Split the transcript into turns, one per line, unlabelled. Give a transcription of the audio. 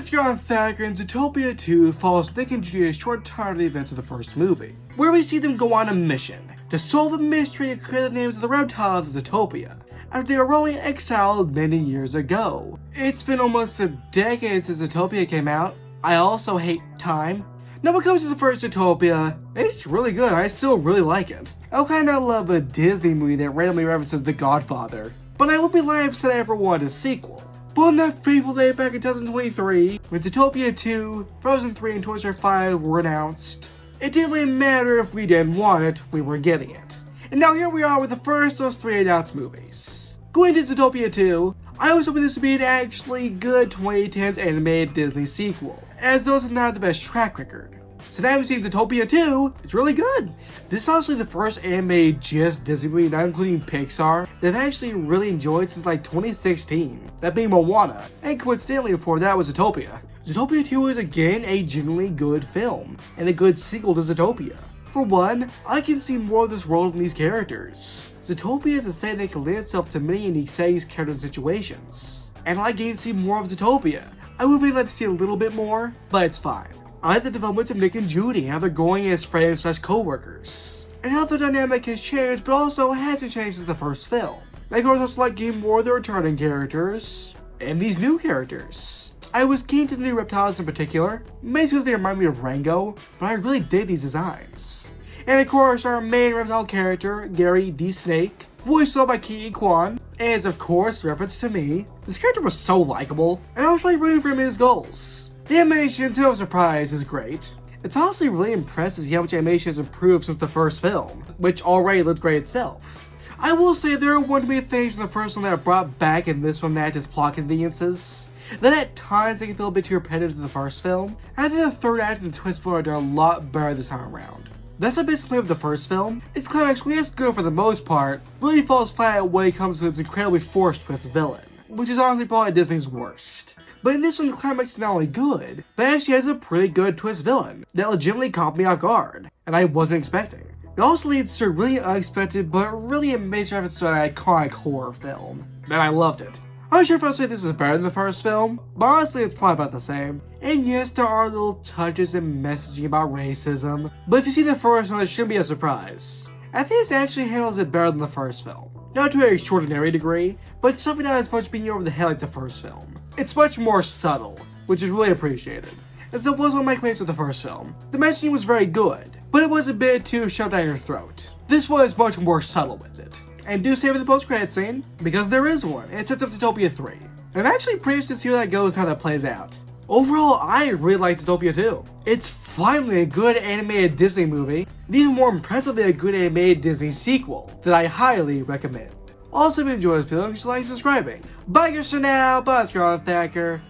Buzzkill Thacker in Zootopia 2 follows Nick and Judy a short time of the events of the first movie, where we see them go on a mission to solve the mystery and clear the names of the reptiles of Zootopia, after they were only exiled many years ago. It's been almost a decade since Zootopia came out. I also hate time. Now when it comes to the first Zootopia, it's really good. I still really like it. I kinda love a Disney movie that randomly references The Godfather, but I would be lying if I said I ever wanted a sequel. But on that fateful day back in 2023, when Zootopia 2, Frozen 3, and Toy Story 5 were announced, it didn't really matter if we didn't want it, we were getting it. And now here we are with the first of those 3 announced movies. Going into Zootopia 2, I was hoping this would be an actually good 2010s animated Disney sequel, as those have not the best track record. So now we've seen Zootopia 2, it's really good. This is honestly the first animated just Disney movie, not including Pixar, that I've actually really enjoyed since like 2016. That being Moana, and coincidentally before that was Zootopia. Zootopia 2 is again a genuinely good film, and a good sequel to Zootopia. For one, I can see more of this world in these characters. Zootopia is a setting that can lend itself to many unique settings, characters, and situations. And I get to see more of Zootopia. I would really like to see a little bit more, but it's fine. I like the developments of Nick and Judy and how they're going as friends / co-workers. And how the dynamic has changed, but also hasn't changed since the first film. I of course also like getting more of the returning characters, and these new characters. I was keen to the new reptiles in particular, mainly because they remind me of Rango, but I really dig these designs. And of course our main reptile character, Gary D. Snake, voiced by Ki Kwan, is of course a reference to me. This character was so likable, and I was really rooting for him in his goals. The animation, to no surprise, is great. It's honestly really impressive to see how much animation has improved since the first film, which already looked great itself. I will say there are one too many things from the first one that are brought back in this one that just plot conveniences. Then at times they can feel a bit too repetitive to the first film, and I think the third act and the twist for it are a lot better this time around. That's a bit similar with the first film. Its climax, while it's good for the most part, really falls flat when it comes to its incredibly forced twist villain, which is honestly probably Disney's worst. But in this one, the climax is not only good, but actually has a pretty good twist villain that legitimately caught me off guard, and I wasn't expecting. It also leads to a really unexpected but really amazing reference to an iconic horror film, and I loved it. I'm not sure if I'll say this is better than the first film, but honestly it's probably about the same. And yes, there are little touches and messaging about racism, but if you see the first one, it shouldn't be a surprise. I think this actually handles it better than the first film. Not to an extraordinary degree, but something not as much being over the head like the first film. It's much more subtle, which is really appreciated. As that was one of my complaints with the first film. The messaging was very good, but it was a bit too shoved down your throat. This was much more subtle with it. And do save for the post-credit scene, because there is one, and it sets up Zootopia 3. And I'm actually pretty interested to see how that goes and how that plays out. Overall, I really like Zootopia 2. It's finally a good animated Disney movie, and even more impressively a good animated Disney sequel that I highly recommend. Also, if you enjoyed this video, just like subscribing. Bye guys for now, Buzzkill Thacker.